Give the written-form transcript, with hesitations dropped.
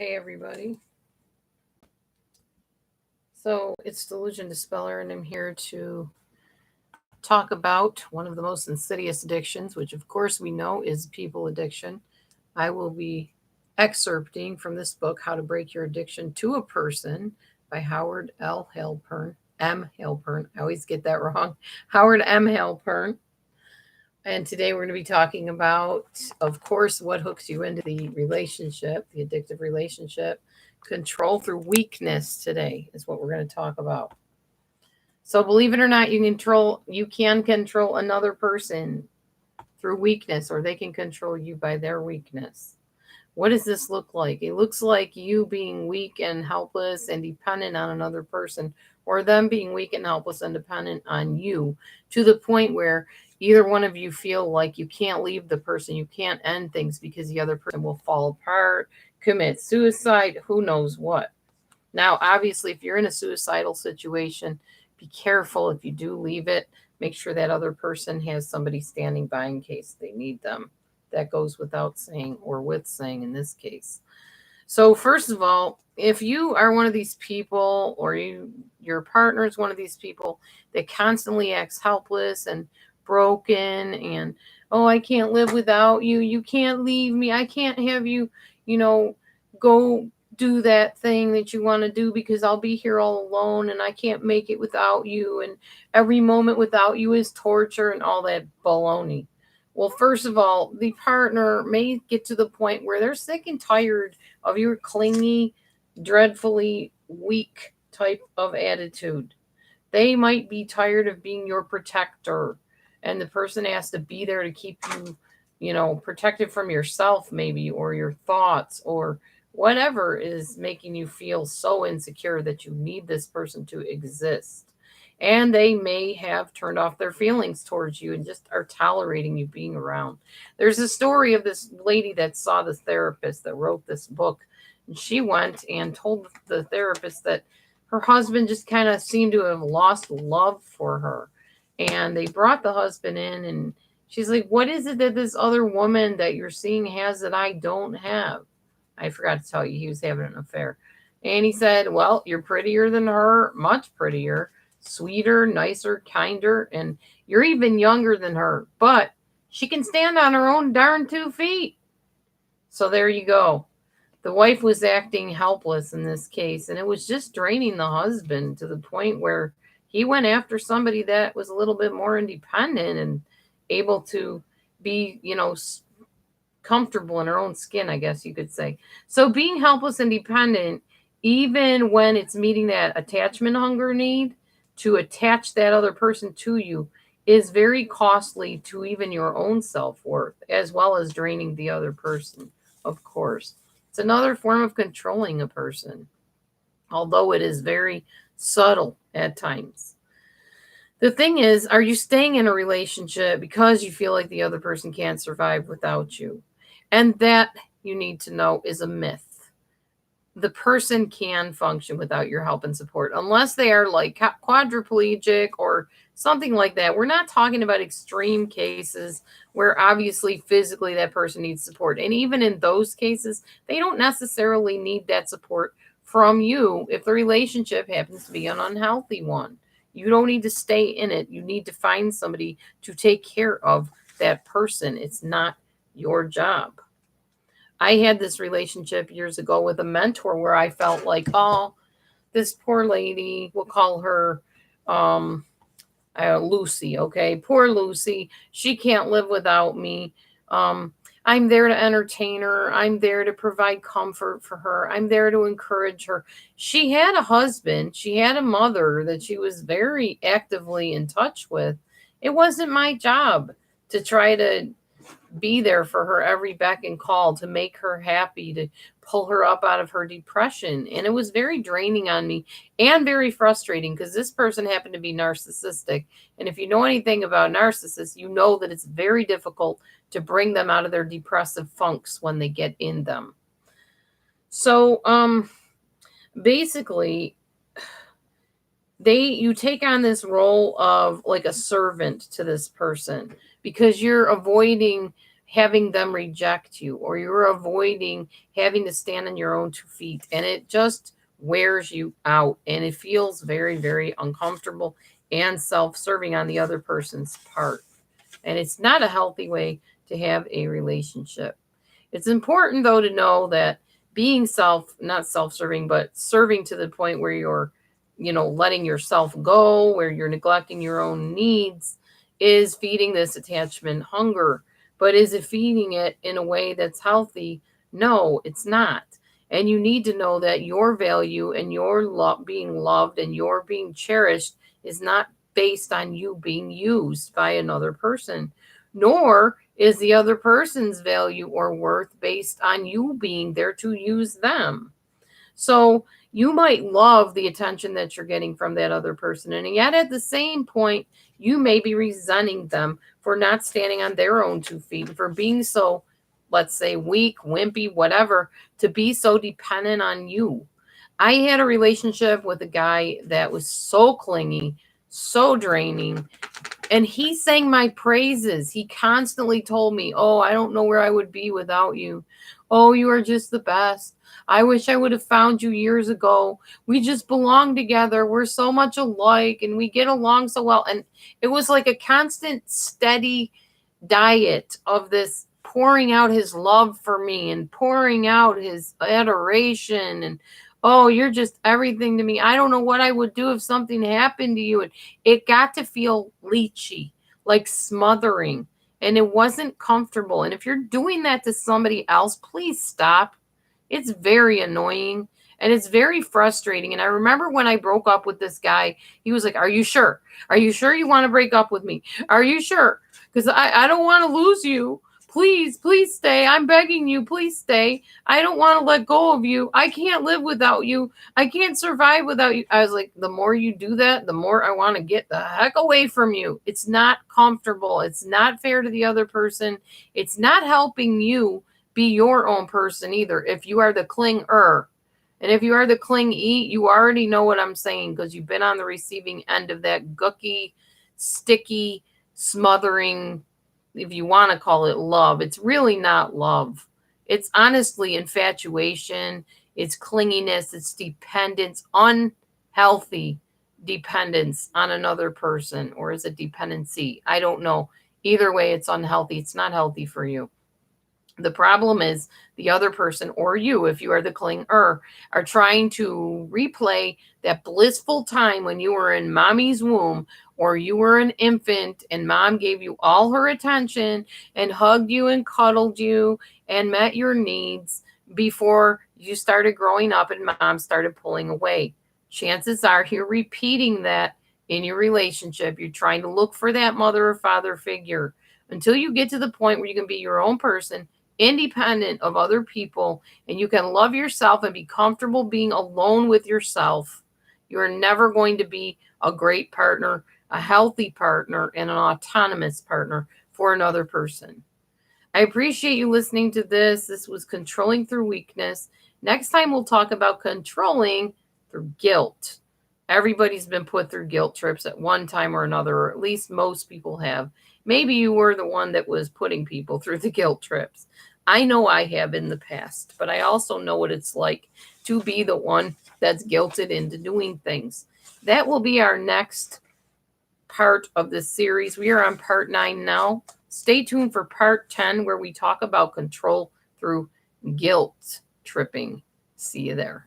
Hey everybody. So it's Delusion Dispeller, and I'm here to talk about one of the most insidious addictions, which of course we know is people addiction. I will be excerpting from this book, How to Break Your Addiction to a Person by Howard L. Halpern. M. Halpern. I always get that wrong. Howard M. Halpern. And today we're going to be talking about, of course, what hooks you into the relationship, the addictive relationship. Control through weakness today is what we're going to talk about. So believe it or not, you can control another person through weakness, or they can control you by their weakness. What does this look like? It looks like you being weak and helpless and dependent on another person, or them being weak and helpless and dependent on you, to the point where either one of you feel like you can't leave the person, you can't end things because the other person will fall apart, commit suicide, who knows what. Now, obviously, if you're in a suicidal situation, be careful if you do leave it. Make sure that other person has somebody standing by in case they need them. That goes without saying, or with saying in this case. So, first of all, if you are one of these people, or your partner is one of these people that constantly acts helpless and broken, and oh, I can't live without you, you can't leave me, I can't have you, you know, go do that thing that you want to do because I'll be here all alone and I can't make it without you, and every moment without you is torture, and all that baloney. Well, first of all, the partner may get to the point where they're sick and tired of your clingy, dreadfully weak type of attitude. They might be tired of being your protector, and the person has to be there to keep you, protected from yourself, maybe, or your thoughts, or whatever is making you feel so insecure that you need this person to exist. And they may have turned off their feelings towards you and just are tolerating you being around. There's a story of this lady that saw this therapist that wrote this book. And she went and told the therapist that her husband just kind of seemed to have lost love for her. And they brought the husband in, and she's like, "What is it that this other woman that you're seeing has that I don't have?" I forgot to tell you, he was having an affair. And he said, "Well, you're prettier than her, much prettier, sweeter, nicer, kinder, and you're even younger than her. But she can stand on her own darn 2 feet." So there you go. The wife was acting helpless in this case, and it was just draining the husband to the point where he went after somebody that was a little bit more independent and able to be, comfortable in her own skin, I guess you could say. So being helpless and dependent, even when it's meeting that attachment hunger need to attach that other person to you, is very costly to even your own self worth, as well as draining the other person, of course. It's another form of controlling a person, although it is very subtle at times. The thing is, are you staying in a relationship because you feel like the other person can't survive without you? And that, you need to know, is a myth. The person can function without your help and support unless they are like quadriplegic or something like that. We're not talking about extreme cases where obviously physically that person needs support. And even in those cases, they don't necessarily need that support from you if the relationship happens to be an unhealthy one. You don't need to stay in it. You need to find somebody to take care of that person. It's not your job. I had this relationship years ago with a mentor where I felt like, oh, this poor lady, we'll call her um, Lucy, okay? Poor Lucy. She can't live without me. I'm there to entertain her. I'm there to provide comfort for her. I'm there to encourage her. She had a husband. She had a mother that she was very actively in touch with. It wasn't my job to try to be there for her every beck and call, to make her happy, to pull her up out of her depression. And it was very draining on me and very frustrating because this person happened to be narcissistic. And if you know anything about narcissists, you know that it's very difficult to bring them out of their depressive funks when they get in them. So basically, you take on this role of like a servant to this person because you're avoiding having them reject you, or you're avoiding having to stand on your own 2 feet, and it just wears you out, and it feels very, very uncomfortable and self-serving on the other person's part. And it's not a healthy way to have a relationship. It's important, though, to know that being not self-serving, but serving to the point where you're, letting yourself go, where you're neglecting your own needs, is feeding this attachment hunger. But is it feeding it in a way that's healthy? No, it's not. And you need to know that your value and your being loved and your being cherished is not based on you being used by another person, nor is the other person's value or worth based on you being there to use them. So you might love the attention that you're getting from that other person, and yet at the same point, you may be resenting them for not standing on their own 2 feet, for being so, let's say, weak, wimpy, whatever, to be so dependent on you. I had a relationship with a guy that was so clingy, so draining, and he sang my praises. He constantly told me, "Oh, I don't know where I would be without you. Oh, you are just the best. I wish I would have found you years ago. We just belong together. We're so much alike and we get along so well." And it was like a constant, steady diet of this pouring out his love for me and pouring out his adoration and, "Oh, you're just everything to me. I don't know what I would do if something happened to you." And it got to feel leechy, like smothering, and it wasn't comfortable. And if you're doing that to somebody else, please stop. It's very annoying and it's very frustrating. And I remember when I broke up with this guy, he was like, "Are you sure? Are you sure you want to break up with me? Are you sure? Because I don't want to lose you. Please, please stay. I'm begging you. Please stay. I don't want to let go of you. I can't live without you. I can't survive without you." I was like, the more you do that, the more I want to get the heck away from you. It's not comfortable. It's not fair to the other person. It's not helping you be your own person either. If you are the clinger, and if you are the clingy, you already know what I'm saying because you've been on the receiving end of that gooky, sticky, smothering, if you want to call it love. It's really not love. It's honestly infatuation, it's clinginess, it's dependence, unhealthy dependence on another person, or is it dependency? I don't know. Either way, it's unhealthy. It's not healthy for you. The problem is the other person, or you, if you are the clinger, are trying to replay that blissful time when you were in mommy's womb, or you were an infant and mom gave you all her attention and hugged you and cuddled you and met your needs before you started growing up and mom started pulling away. Chances are you're repeating that in your relationship. You're trying to look for that mother or father figure until you get to the point where you can be your own person, independent of other people, and you can love yourself and be comfortable being alone with yourself. You're never going to be a great partner, a healthy partner, and an autonomous partner for another person. I appreciate you listening to this. This was Controlling Through Weakness. Next time, we'll talk about controlling through guilt. Everybody's been put through guilt trips at one time or another, or at least most people have. Maybe you were the one that was putting people through the guilt trips. I know I have in the past, but I also know what it's like to be the one that's guilted into doing things. That will be our next part of this series. We are on part 9 now. Stay tuned for part 10, where we talk about control through guilt tripping. See you there.